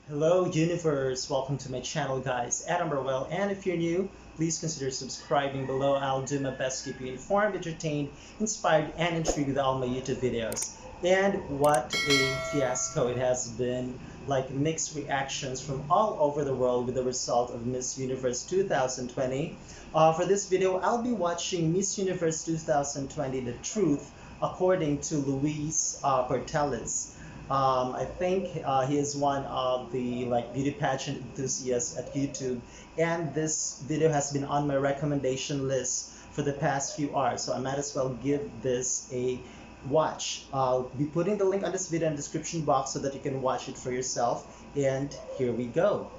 Hello universe, welcome to my channel guys, Adam Burwell, and if you're new, please consider subscribing below. I'll do my best to keep you informed, entertained, inspired, and intrigued with all my YouTube videos. And what a fiasco it has been, like mixed reactions from all over the world with the result of Miss Universe 2020. For this video, I'll be watching Miss Universe 2020 The Truth according to Luis Portales. I think he is one of the beauty pageant enthusiasts at YouTube, and this video has been on my recommendation list for the past few hours, so I might as well give this a watch. I'll be putting the link on this video in the description box so that you can watch it for yourself. And here we go.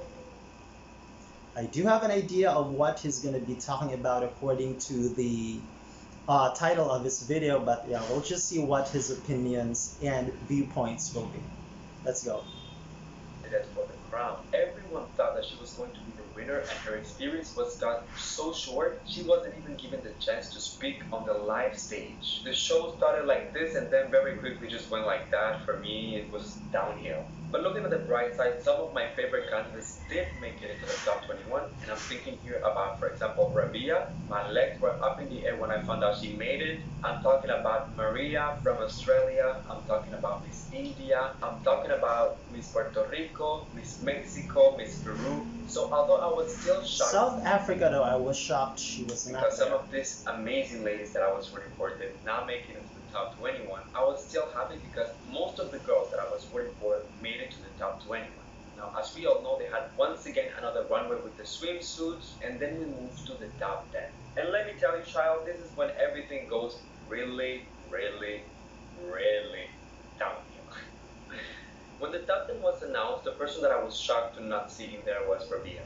I do have an idea of what he's going to be talking about according to the title of this video, but yeah, we'll just see what his opinions and viewpoints will be. Let's go. That for the crown. Everyone thought that she was going to be the winner, and her experience was cut so short, she wasn't even given the chance to speak on the live stage. The show started like this and then very quickly just went like that. For me, it was downhill. But looking at the bright side, some of my favorite candidates did make it into the top 21, and I'm thinking here about, for example, Rabia. My legs were up in the air when I found out she made it. I'm talking about Maria from Australia. I'm talking about Miss India. I'm talking about Miss Puerto Rico, Miss Mexico, Miss Peru. So although I was still shocked, South Africa, though, I was shocked she was not because some there. of these amazing ladies that I was rooting for did not make it into the top 21, I was still happy because most of the girls that I was rooting for made it to the top 21. Now, as we all know, they had once again another runway with the swimsuits, and then we moved to the top 10. And let me tell you, child, this is when everything goes really, really, really downhill. When the top 10 was announced, the person that I was shocked to not see in there was Rabia.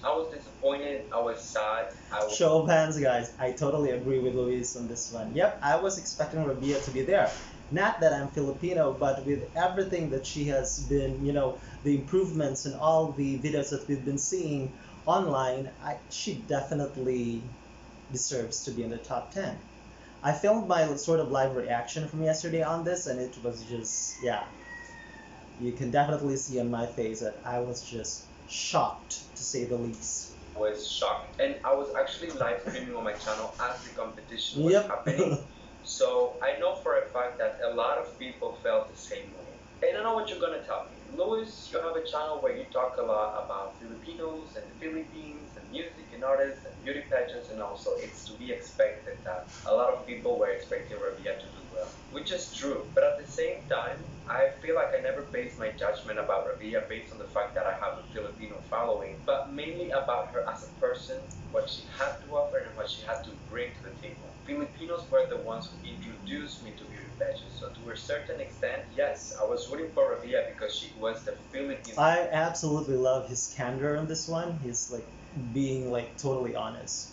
I was disappointed, I was sad, Show of hands, guys. I totally agree with Luis on this one. Yep, I was expecting Rabia to be there. Not that I'm Filipino, but with everything that she has been, the improvements and all the videos that we've been seeing online, she definitely deserves to be in the top 10. I filmed my sort of live reaction from yesterday on this, and it was just, yeah. You can definitely see on my face that I was just shocked, to say the least. was shocked, and I was actually live streaming on my channel as the competition was happening. So I know for a fact that a lot of people felt the same way. And I know what you're gonna tell me. Louis, you have a channel where you talk a lot about Filipinos and the Philippines and music and artists and beauty pageants, and also it's to be expected that a lot of people were expecting Rabia to do well, which is true. But at the same time, I feel like I never based my judgment about Rabia based on the fact that I have a Filipino following, but mainly about her as a person, what she had to offer and what she had to bring to the table. Filipinos were the ones who introduced me to beauty pageants, so to a certain extent, yes, I was rooting for Rabia because she was the Filipino. I absolutely love his candor on this one. He's being totally honest.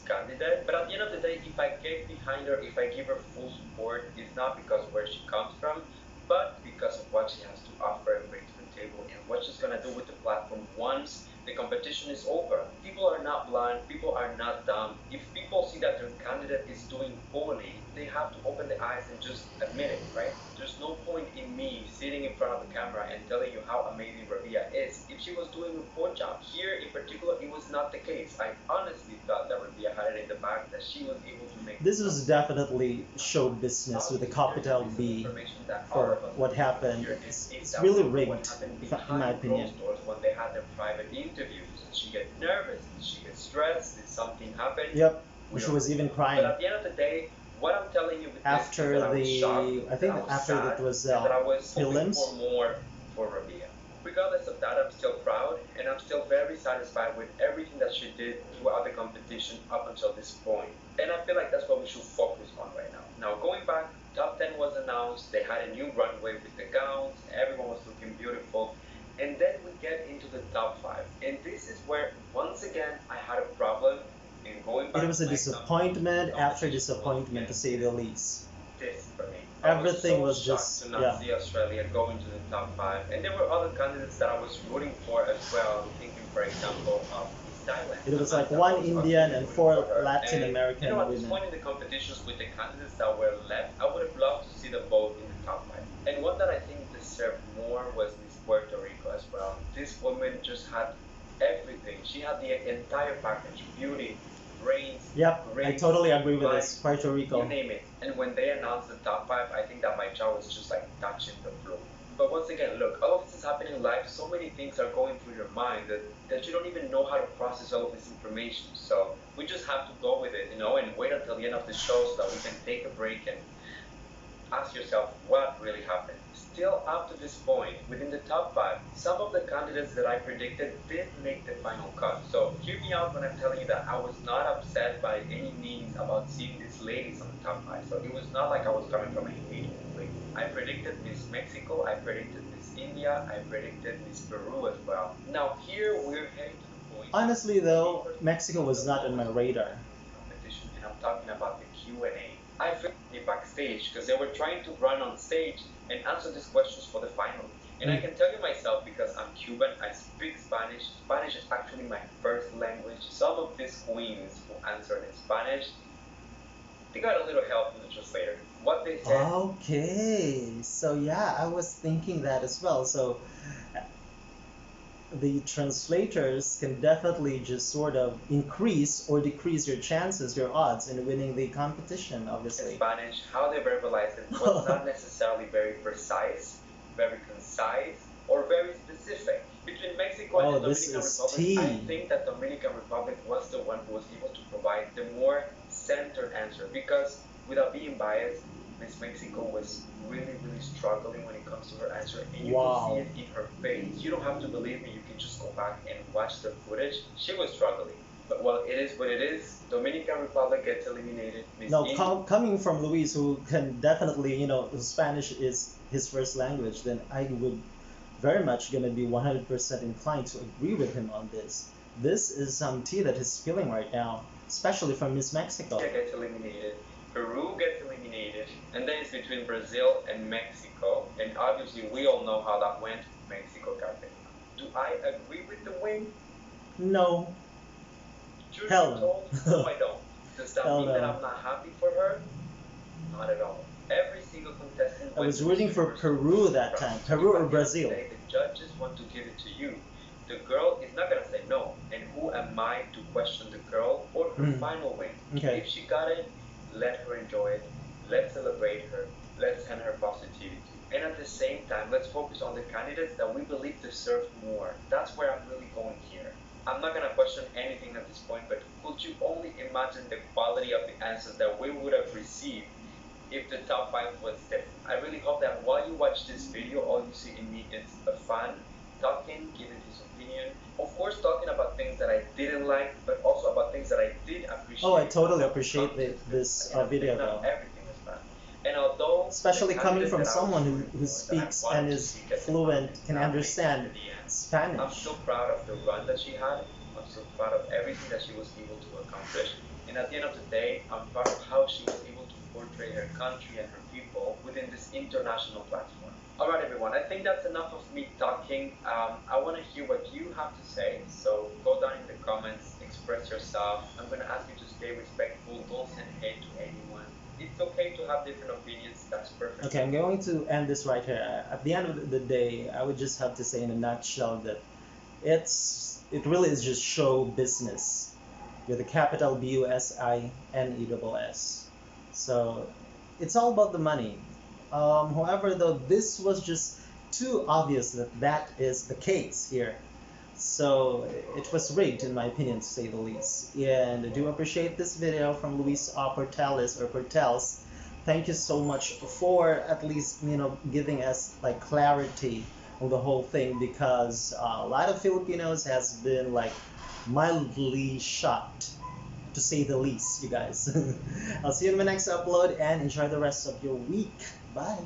Candidate, but at the end of the day, if I get behind her, if I give her full support, it's not because where she comes from, but because of what she has to offer and bring to the table and what she's gonna do with the platform once the competition is over. People are not blind, people are not dumb. If people see that their candidate is doing poorly, they have to open their eyes and just admit it, right? There's no point in me sitting in front of the camera and telling you how amazing Rabia is if she was doing a poor job. Here in particular, it was not the case. I honestly thought that Rabia had it in the bag, that she was able to make. This was definitely show business with a capital B for what happened. It's really rigged, in my opinion. When they had their private interviews, she gets nervous, she gets stressed, did something happen? Yep, she was even crying. But at the end of the day, what I'm telling you with after this is that I think after sad, that was that I was hoping prelims. for more for Rabia. Regardless of that, I'm still proud and I'm still very satisfied with everything that she did throughout the competition up until this point. And I feel like that's what we should focus on right now. Now going back, top 10 was announced, they had a new runway with the gowns, everyone was looking beautiful. And then we get into the top 5. And this is where, once again, I had a problem in going back. It was a disappointment after disappointment, to say the least. This for me. Everything was shocked just, to not see Australia going to the top 5. And there were other candidates that I was rooting for as well. I'm thinking, for example, of Thailand. It was like 1 Indian and 4 Latin American at this women. point in the competitions with the candidates that were left, I would have loved to see them both in the top 5. And one that I think deserved She had the entire package: beauty, brains, Yep, I grace, totally agree with mind, this. Puerto you Rico. name it. And when they announced the top 5, I think that my jaw was just like touching the floor. But once again, look, all of this is happening in life. So many things are going through your mind that you don't even know how to process all of this information. So we just have to go with it, and wait until the end of the show so that we can take a break and ask yourself what really happened. Still, up to this point, within the top 5, some of the candidates that I predicted did make the final cut. So hear me out when I'm telling you that I was not upset by any means about seeing these ladies on the top 5. So it was not like I was coming from a hateful place. I predicted Miss Mexico, I predicted Miss India, I predicted Miss Peru as well. Now here we're heading to the point. Honestly though, Mexico was not on my radar. Competition, and I'm talking about the Q&A. I felt it backstage because they were trying to run on stage and answer these questions for the final. And I can tell you myself, because I'm Cuban, I speak Spanish. Spanish is actually my first language. Some of these queens who answered in Spanish, they got a little help from the translator. What they said. Okay, so yeah, I was thinking that as well. So the translators can definitely just sort of increase or decrease your chances, your odds in winning the competition, obviously. In Spanish, how they verbalize it was not necessarily very precise, very concise, or very specific. Between Mexico and the Dominican Republic, I think that Dominican Republic was the one who was able to provide the more centered answer, because without being biased, Miss Mexico was really, really struggling when it comes to her answer, and you can see it in her face. You don't have to believe me, you can just go back and watch the footage. She was struggling. But well, it is what it is. Dominican Republic gets eliminated. Coming from Luis, who can definitely, Spanish is his first language, then I would very much gonna be 100% inclined to agree with him on this. This is some tea that he's feeling right now, especially from Miss Mexico. Gets eliminated. Peru gets eliminated, and then it's between Brazil and Mexico, and obviously we all know how that went. Mexico got it. Do I agree with the win? No. Truth be told, no, I don't. Does that mean that I'm not happy for her? Not at all. Every single contestant. I was rooting for Peru that time. Peru or Brazil. The judges want to give it to you. The girl is not gonna say no, and who am I to question the girl or her final win? Okay. If she got it, let her enjoy it. Let's celebrate her. Let's send her positivity. And at the same time, let's focus on the candidates that we believe deserve more. That's where I'm really going here. I'm not gonna question anything at this point, but could you only imagine the quality of the answers that we would have received if the top 5 was different? I really hope that while you watch this video, all you see in me is a fan talking, giving his opinion. Of course, talking about things that I didn't like, but also about things that I did appreciate. Oh, I totally appreciate this video though. Everything was bad. And although, especially coming from someone who speaks and is fluent, can understand Spanish. I'm so proud of the run that she had. I'm so proud of everything that she was able to accomplish. And at the end of the day, I'm proud of how she was able to portray her country and her people within this international platform. Alright everyone, I think that's enough of me talking. I want to hear what you have to say, so go down in the comments, express yourself. I'm going to ask you to stay respectful, don't send hate to anyone. It's okay to have different opinions, that's perfect. Okay, I'm going to end this right here. At the end of the day, I would just have to say in a nutshell that it really is just show business with a capital BUSINESS. So it's all about the money. However, though, this was just too obvious that is the case here. So it was rigged, in my opinion, to say the least. And I do appreciate this video from Luis Portels. Thank you so much for at least giving us like clarity on the whole thing, because a lot of Filipinos has been like mildly shocked, to say the least, you guys. I'll see you in my next upload and enjoy the rest of your week. Bye.